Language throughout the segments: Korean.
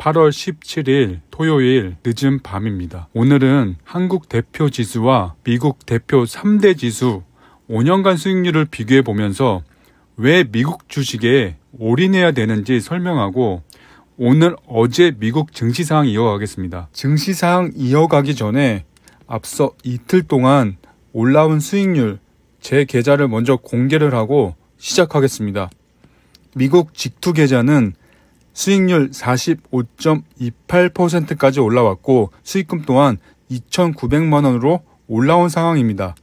8월 17일 토요일 늦은 밤입니다. 오늘은 한국 대표 지수와 미국 대표 3대 지수 5년간 수익률을 비교해 보면서 왜 미국 주식에 올인해야 되는지 설명하고 오늘 어제 미국 증시 상황 이어가겠습니다. 증시 상황 이어가기 전에 앞서 이틀 동안 올라온 수익률 제 계좌를 먼저 공개를 하고 시작하겠습니다. 미국 직투 계좌는 수익률 45.28%까지 올라왔고 수익금 또한 2,900만원으로 올라온 상황입니다.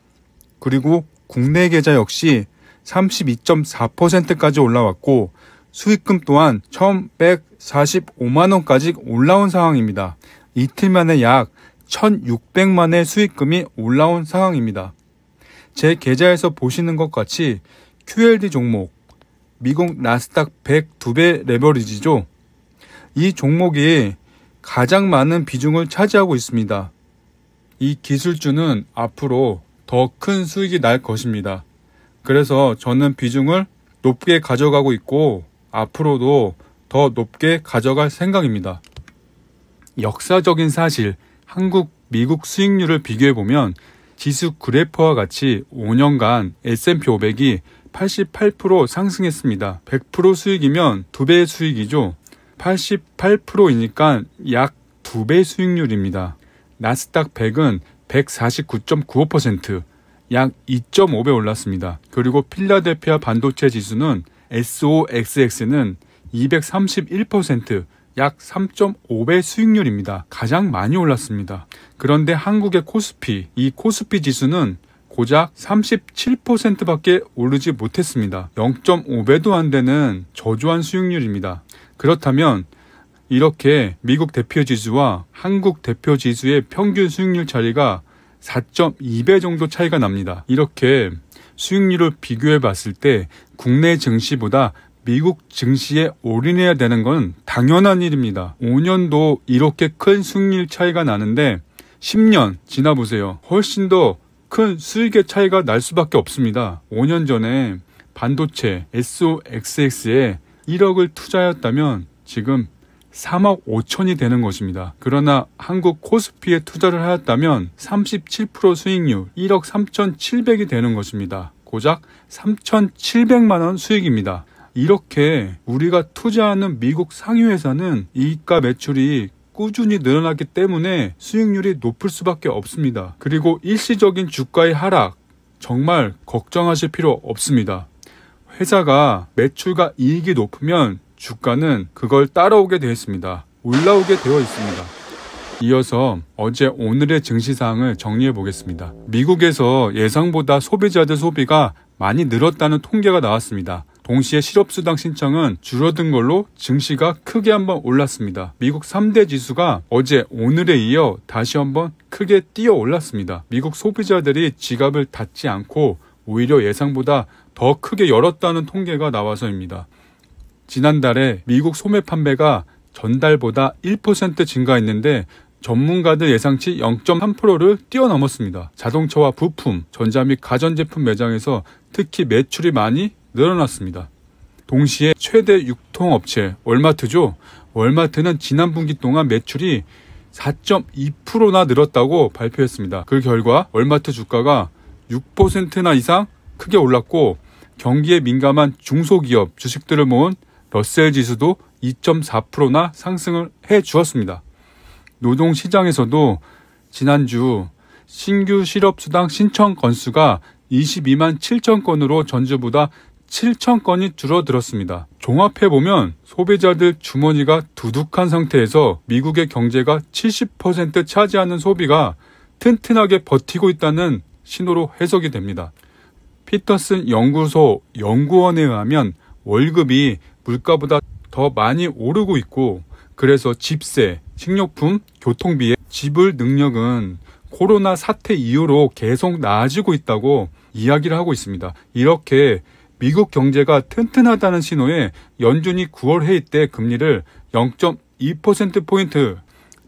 그리고 국내 계좌 역시 32.4%까지 올라왔고 수익금 또한 1,145만원까지 올라온 상황입니다. 이틀 만에 약 1,600만의 수익금이 올라온 상황입니다. 제 계좌에서 보시는 것 같이 QLD 종목, 미국 나스닥 100 2배 레버리지죠. 이 종목이 가장 많은 비중을 차지하고 있습니다. 이 기술주는 앞으로 더 큰 수익이 날 것입니다. 그래서 저는 비중을 높게 가져가고 있고 앞으로도 더 높게 가져갈 생각입니다. 역사적인 사실, 한국, 미국 수익률을 비교해보면 지수 그래프와 같이 5년간 S&P 500이 88% 상승했습니다. 100% 수익이면 2배의 수익이죠. 88%이니까 약 2배 수익률입니다. 나스닥 100은 149.95%, 약 2.5배 올랐습니다. 그리고 필라델피아 반도체 지수는 SOXX는 231%, 약 3.5배 수익률입니다. 가장 많이 올랐습니다. 그런데 한국의 코스피, 이 코스피 지수는 고작 37%밖에 오르지 못했습니다. 0.5배도 안 되는 저조한 수익률입니다. 그렇다면 이렇게 미국 대표 지수와 한국 대표 지수의 평균 수익률 차이가 4.2배 정도 차이가 납니다. 이렇게 수익률을 비교해 봤을 때 국내 증시보다 미국 증시에 올인해야 되는 건 당연한 일입니다. 5년도 이렇게 큰 수익률 차이가 나는데 10년 지나보세요. 훨씬 더 큰 수익의 차이가 날 수밖에 없습니다. 5년 전에 반도체 SOXX에 1억을 투자했다면 지금 3억 5천이 되는 것입니다. 그러나 한국 코스피에 투자를 하였다면 37% 수익률 1억 3,700이 되는 것입니다. 고작 3,700만원 수익입니다. 이렇게 우리가 투자하는 미국 상위회사는 이익과 매출이 꾸준히 늘어났기 때문에 수익률이 높을 수밖에 없습니다. 그리고 일시적인 주가의 하락 정말 걱정하실 필요 없습니다. 회사가 매출과 이익이 높으면 주가는 그걸 따라오게 되어 있습니다. 올라오게 되어 있습니다. 이어서 어제 오늘의 증시 사항을 정리해 보겠습니다. 미국에서 예상보다 소비자들 소비가 많이 늘었다는 통계가 나왔습니다. 동시에 실업수당 신청은 줄어든 걸로 증시가 크게 한번 올랐습니다. 미국 3대 지수가 어제 오늘에 이어 다시 한번 크게 뛰어 올랐습니다. 미국 소비자들이 지갑을 닫지 않고 오히려 예상보다 더 크게 열었다는 통계가 나와서입니다. 지난달에 미국 소매 판매가 전달보다 1% 증가했는데 전문가들 예상치 0.3%를 뛰어넘었습니다. 자동차와 부품, 전자 및 가전제품 매장에서 특히 매출이 많이 늘어났습니다. 동시에 최대 유통업체 월마트죠. 월마트는 지난 분기 동안 매출이 4.2%나 늘었다고 발표했습니다. 그 결과 월마트 주가가 6%나 이상 크게 올랐고 경기에 민감한 중소기업 주식들을 모은 러셀 지수도 2.4%나 상승을 해 주었습니다. 노동시장에서도 지난주 신규 실업수당 신청 건수가 22만 7천 건으로 전주보다 7천 건이 줄어들었습니다. 종합해보면 소비자들 주머니가 두둑한 상태에서 미국의 경제가 70% 차지하는 소비가 튼튼하게 버티고 있다는 신호로 해석이 됩니다. 피터슨 연구소 연구원에 의하면 월급이 물가보다 더 많이 오르고 있고 그래서 집세, 식료품, 교통비의 지불 능력은 코로나 사태 이후로 계속 나아지고 있다고 이야기를 하고 있습니다. 이렇게 미국 경제가 튼튼하다는 신호에 연준이 9월 회의 때 금리를 0.2%포인트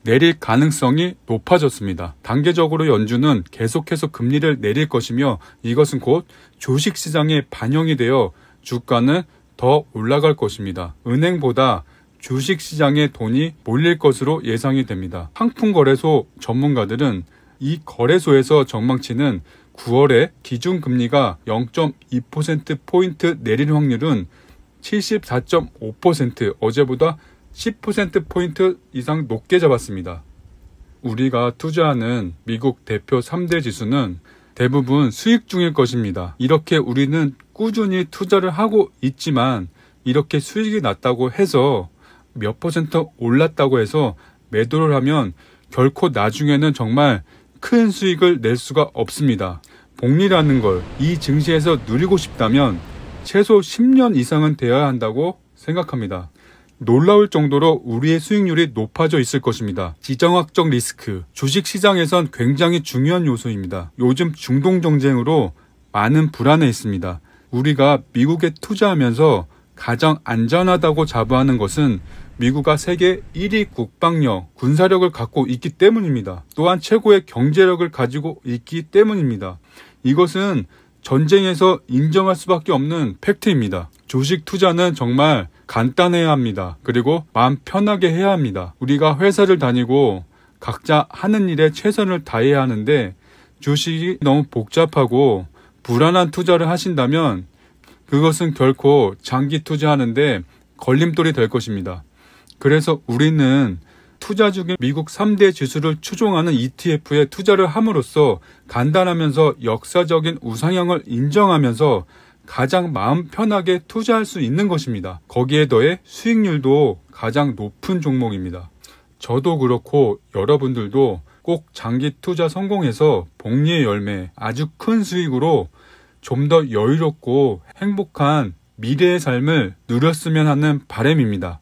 내릴 가능성이 높아졌습니다. 단계적으로 연준은 계속해서 금리를 내릴 것이며 이것은 곧 주식시장에 반영이 되어 주가는 더 올라갈 것입니다. 은행보다 주식시장에 돈이 몰릴 것으로 예상이 됩니다. 상품거래소 전문가들은 이 거래소에서 전망치는 9월에 기준금리가 0.2%포인트 내릴 확률은 74.5%, 어제보다 10%포인트 이상 높게 잡았습니다. 우리가 투자하는 미국 대표 3대 지수는 대부분 수익 중일 것입니다. 이렇게 우리는 꾸준히 투자를 하고 있지만 이렇게 수익이 났다고 해서 몇 퍼센트 올랐다고 해서 매도를 하면 결코 나중에는 정말 큰 수익을 낼 수가 없습니다. 복리라는 걸 이 증시에서 누리고 싶다면 최소 10년 이상은 되어야 한다고 생각합니다. 놀라울 정도로 우리의 수익률이 높아져 있을 것입니다. 지정학적 리스크, 주식시장에선 굉장히 중요한 요소입니다. 요즘 중동 정쟁으로 많은 불안해 있습니다. 우리가 미국에 투자하면서 가장 안전하다고 자부하는 것은 미국가 세계 1위 국방력, 군사력을 갖고 있기 때문입니다. 또한 최고의 경제력을 가지고 있기 때문입니다. 이것은 전쟁에서 인정할 수밖에 없는 팩트입니다. 주식 투자는 정말 간단해야 합니다. 그리고 마음 편하게 해야 합니다. 우리가 회사를 다니고 각자 하는 일에 최선을 다해야 하는데 주식이 너무 복잡하고 불안한 투자를 하신다면 그것은 결코 장기 투자하는데 걸림돌이 될 것입니다. 그래서 우리는 투자 중인 미국 3대 지수를 추종하는 ETF에 투자를 함으로써 간단하면서 역사적인 우상향을 인정하면서 가장 마음 편하게 투자할 수 있는 것입니다. 거기에 더해 수익률도 가장 높은 종목입니다. 저도 그렇고 여러분들도 꼭 장기 투자 성공해서 복리의 열매, 아주 큰 수익으로 좀 더 여유롭고 행복한 미래의 삶을 누렸으면 하는 바람입니다.